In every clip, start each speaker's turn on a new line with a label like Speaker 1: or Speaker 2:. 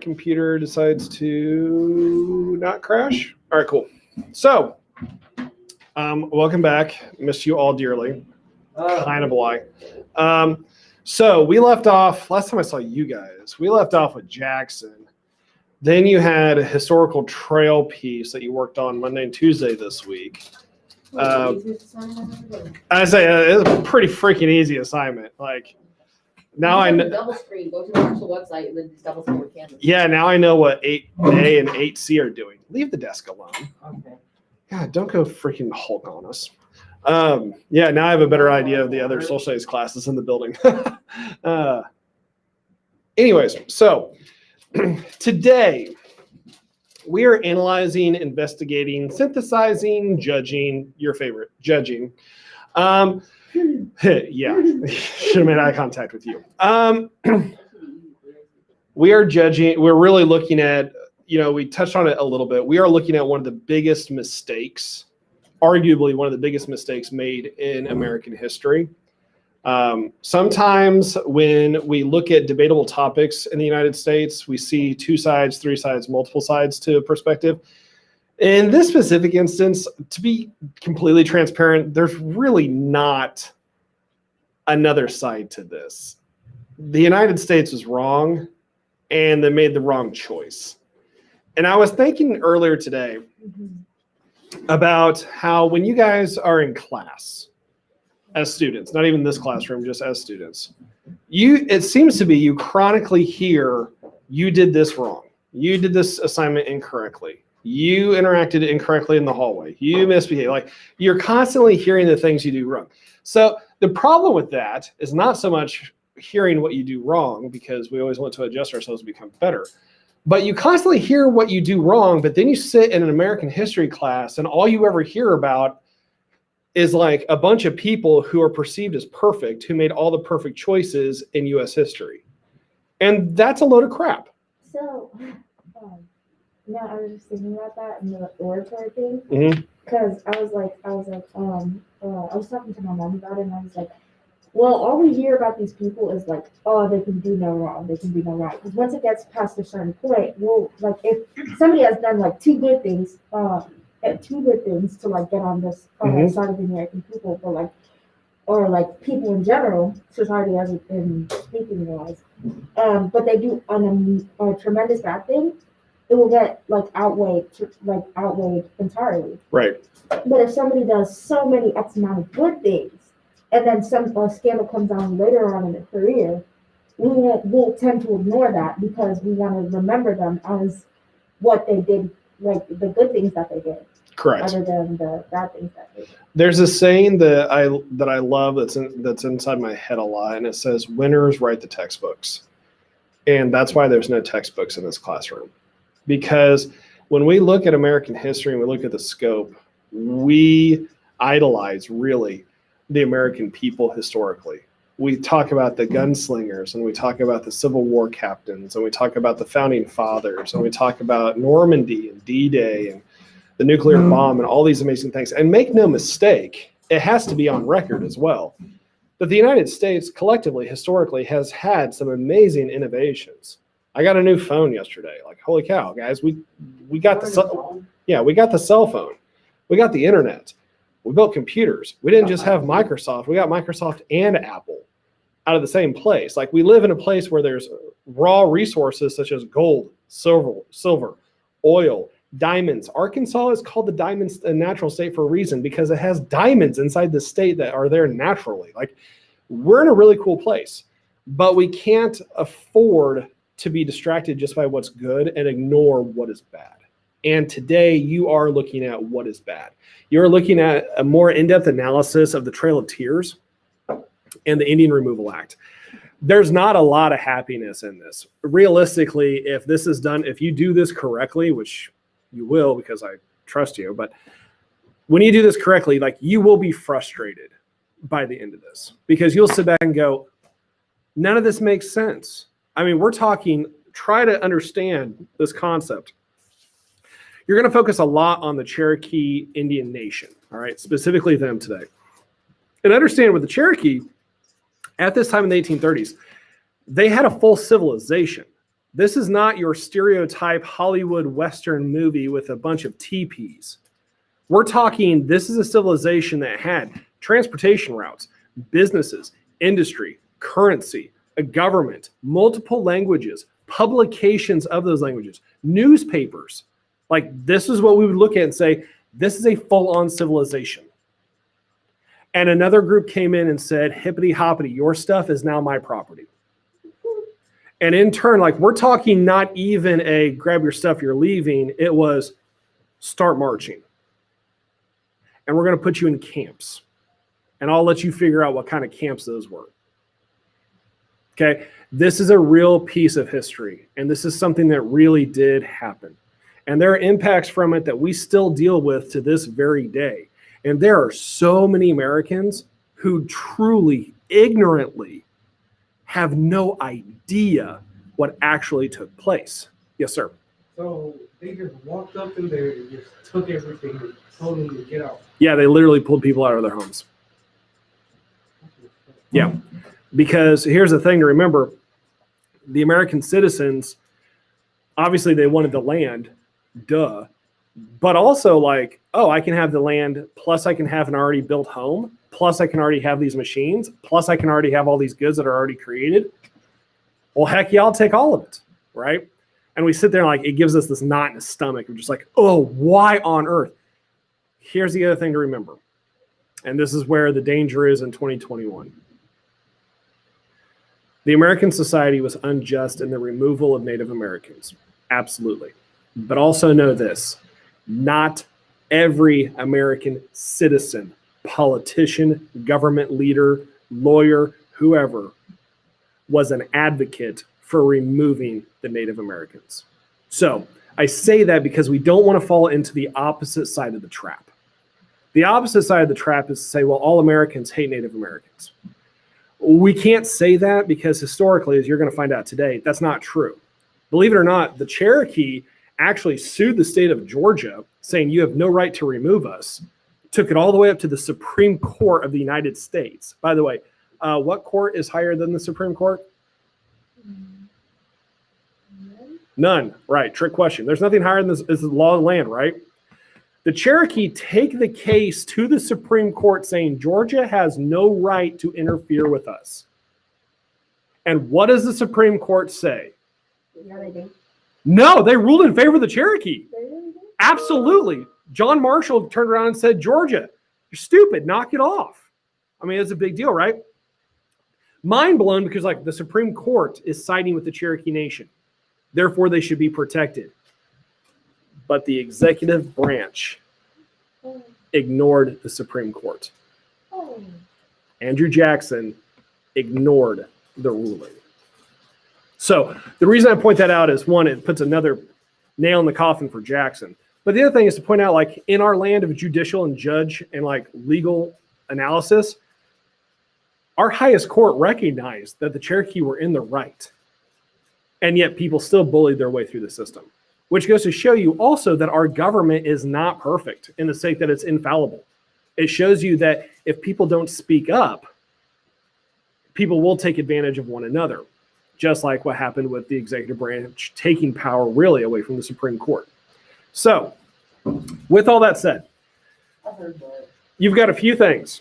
Speaker 1: Computer decides to not crash. All right, cool. So, welcome back. Missed you all dearly. Kind of a lie. So we left off, last time I saw you guys, we left off with Jackson. Then you had a historical trail piece that you worked on Monday and Tuesday this week. I say it's a pretty freaking easy assignment. Like, now I know.
Speaker 2: Double screen. Go to the actual website and then just double screen with Canvas.
Speaker 1: Yeah, now I know what 8A and 8C are doing. Leave the desk alone.
Speaker 2: Okay.
Speaker 1: God, don't go freaking Hulk on us. Yeah, now I have a better idea of the other social studies classes in the building. Anyways, so today we are analyzing, investigating, synthesizing, judging, your favorite, judging. Yeah, should have made eye contact with you. We are judging, we're really looking at, we touched on it a little bit. We are looking at one of the biggest mistakes, arguably one of the biggest mistakes made in American history. Sometimes when we look at debatable topics in the United States, we see two sides, three sides, multiple sides to a perspective. In this specific instance, to be completely transparent, there's really not another side to this. The United States was wrong, and they made the wrong choice. And I was thinking earlier today about how when you guys are in class as students, not even this classroom, just as students, it seems to be you chronically hear, you did this wrong. You did this assignment incorrectly. You interacted incorrectly in the hallway. You misbehaved. Like, you're constantly hearing the things you do wrong. So the problem with that is not so much hearing what you do wrong, because we always want to adjust ourselves to become better. But you constantly hear what you do wrong, but then you sit in an American history class and all you ever hear about is like a bunch of people who are perceived as perfect, who made all the perfect choices in U.S. history. And that's a load of crap.
Speaker 3: So, yeah, I was just thinking about that and the oratory thing, because I was talking to my mom about it, and I was like, well, all we hear about these people is like, oh, they can do no wrong, they can do no right. Because once it gets past a certain point, well, like if somebody has done like two good things to like get on this side of the American people, or like people in general, society as in speaking wise, but they do a tremendous bad thing, it will get outweighed entirely.
Speaker 1: Right.
Speaker 3: But if somebody does so many X amount of good things, and then some scandal comes on later on in their career, we'll tend to ignore that because we want to remember them as what they did, like the good things that they did.
Speaker 1: Correct.
Speaker 3: Other than the bad things that they did.
Speaker 1: There's a saying that I love that's inside my head a lot, and it says, "Winners write the textbooks," and that's why there's no textbooks in this classroom. Because when we look at American history and we look at the scope, we idolize really the American people historically. We talk about the gunslingers, and we talk about the Civil War captains, and we talk about the founding fathers, and we talk about Normandy and D-Day and the nuclear bomb and all these amazing things. And make no mistake, it has to be on record as well, that the United States collectively, historically, has had some amazing innovations. I got a new phone yesterday. Like, holy cow, guys, we got we got the cell phone. We got the internet. We built computers. We didn't just have Microsoft. We got Microsoft and Apple out of the same place. Like, we live in a place where there's raw resources such as gold, silver, oil, diamonds. Arkansas is called the diamonds natural state for a reason, because it has diamonds inside the state that are there naturally. Like, we're in a really cool place, but we can't afford to be distracted just by what's good and ignore what is bad. And today you are looking at what is bad. You're looking at a more in-depth analysis of the Trail of Tears and the Indian Removal Act. There's not a lot of happiness in this. Realistically, if this is done, if you do this correctly, which you will because I trust you, but when you do this correctly, like, you will be frustrated by the end of this, because you'll sit back and go, none of this makes sense. I mean, we're talking, try to understand this concept. You're going to focus a lot on the Cherokee Indian Nation, all right, specifically them today. And understand with the Cherokee, at this time in the 1830s, they had a full civilization. This is not your stereotype Hollywood Western movie with a bunch of teepees. We're talking, this is a civilization that had transportation routes, businesses, industry, currency, a government, multiple languages, publications of those languages, newspapers. Like, this is what we would look at and say, this is a full-on civilization. And another group came in and said, hippity hoppity, your stuff is now my property. And in turn, like, we're talking not even a grab your stuff, you're leaving. It was start marching. And we're going to put you in camps. And I'll let you figure out what kind of camps those were. Okay, this is a real piece of history. And this is something that really did happen. And there are impacts from it that we still deal with to this very day. And there are so many Americans who truly, ignorantly have no idea what actually took place. Yes, sir.
Speaker 4: So they just walked up in there and just took everything and told them to get out.
Speaker 1: Yeah, they literally pulled people out of their homes. Yeah, because here's the thing to remember. The American citizens, obviously they wanted the land, duh. But also like, oh, I can have the land, plus I can have an already built home, plus I can already have these machines, plus I can already have all these goods that are already created. Well, heck yeah, I'll take all of it, right? And we sit there and like, it gives us this knot in the stomach. We're just like, oh, why on earth? Here's the other thing to remember. And this is where the danger is in 2021. The American society was unjust in the removal of Native Americans. Absolutely. But also know this, not every American citizen, politician, government leader, lawyer, whoever, was an advocate for removing the Native Americans. So I say that because we don't want to fall into the opposite side of the trap. The opposite side of the trap is to say, well, all Americans hate Native Americans. We can't say that because historically, as you're going to find out today, that's not true. Believe it or not, the Cherokee actually sued the state of Georgia saying you have no right to remove us, took it all the way up to the Supreme Court of the United States. By the way, what court is higher than the Supreme Court? None. Right. Trick question. There's nothing higher than this. Is the law of the land, right? The Cherokee take the case to the Supreme Court saying Georgia has no right to interfere with us. And what does the Supreme Court say?
Speaker 3: Yeah, they do.
Speaker 1: No, they ruled in favor of the Cherokee.
Speaker 3: They really do.
Speaker 1: Absolutely. John Marshall turned around and said, Georgia, you're stupid. Knock it off. I mean, it's a big deal, right? Mind blown because like the Supreme Court is siding with the Cherokee Nation. Therefore, they should be protected. But the executive branch ignored the Supreme Court.
Speaker 3: Oh.
Speaker 1: Andrew Jackson ignored the ruling. So the reason I point that out is, one, it puts another nail in the coffin for Jackson. But the other thing is to point out, like, in our land of judicial and judge and like legal analysis, our highest court recognized that the Cherokee were in the right. And yet people still bullied their way through the system, which goes to show you also that our government is not perfect in the sake that it's infallible. It shows you that if people don't speak up, people will take advantage of one another, just like what happened with the executive branch taking power really away from the Supreme Court. So, with all that said,
Speaker 4: I heard that.
Speaker 1: you've got a few things.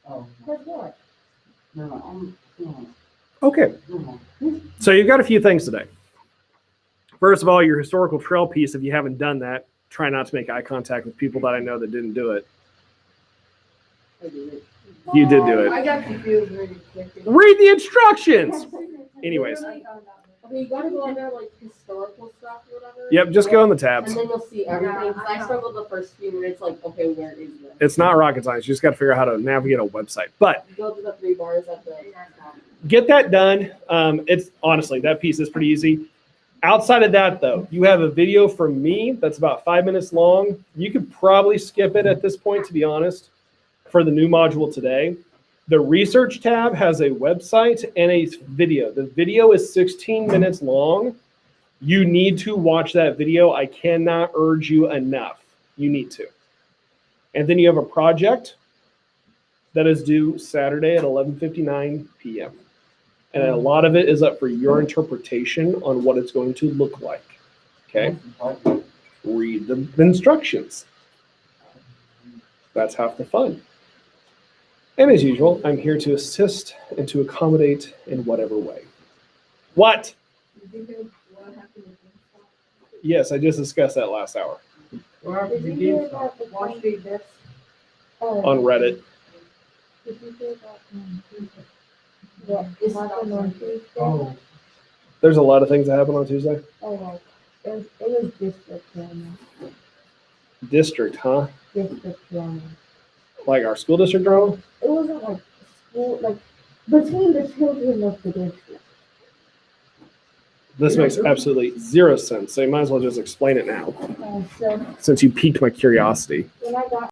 Speaker 4: Oh,
Speaker 3: Heard what?
Speaker 4: no.
Speaker 1: Okay, so you've got a few things today. First of all, your historical trail piece, if you haven't done that, try not to make eye contact with people that I know that didn't do it.
Speaker 2: I did it.
Speaker 1: You did do it.
Speaker 2: I got confused really quickly.
Speaker 1: Read the instructions. Anyways,
Speaker 2: Okay, you gotta go on there like historical stuff or whatever.
Speaker 1: yep, just go in the tabs.
Speaker 2: And then you'll see everything. Because I struggled the first few minutes, like, okay, where is this?
Speaker 1: It's not rocket science. You just got to figure out how to navigate a website. But
Speaker 2: You go to the 3 bars at the
Speaker 1: get that done. It's honestly, that piece is pretty easy. Outside of that, though, you have a video from me that's about 5 minutes long. You could probably skip it at this point, to be honest, for the new module today. The research tab has a website and a video. The video is 16 minutes long. You need to watch that video. I cannot urge you enough. You need to. And then you have a project that is due Saturday at 11:59 p.m. And a lot of it is up for your interpretation on what it's going to look like. Okay? Read the instructions. That's half the fun. And as usual, I'm here to assist and to accommodate in whatever way. What? Yes, I just discussed that last hour
Speaker 4: What happened
Speaker 3: Did
Speaker 4: to
Speaker 3: you hear
Speaker 4: GameStop?
Speaker 3: about the
Speaker 2: Wall Street bets.
Speaker 1: on Reddit.
Speaker 3: Did you hear about what happened on Tuesday?
Speaker 4: Oh,
Speaker 1: There's a lot of things that happen on Tuesday.
Speaker 3: Oh, like, it was district drama.
Speaker 1: District, huh?
Speaker 3: District drama.
Speaker 1: Like our school district drama?
Speaker 3: It wasn't like school, like between the children of the district.
Speaker 1: This makes absolutely zero sense. So you might as well just explain it now,
Speaker 3: So
Speaker 1: since you piqued my curiosity.
Speaker 3: when I got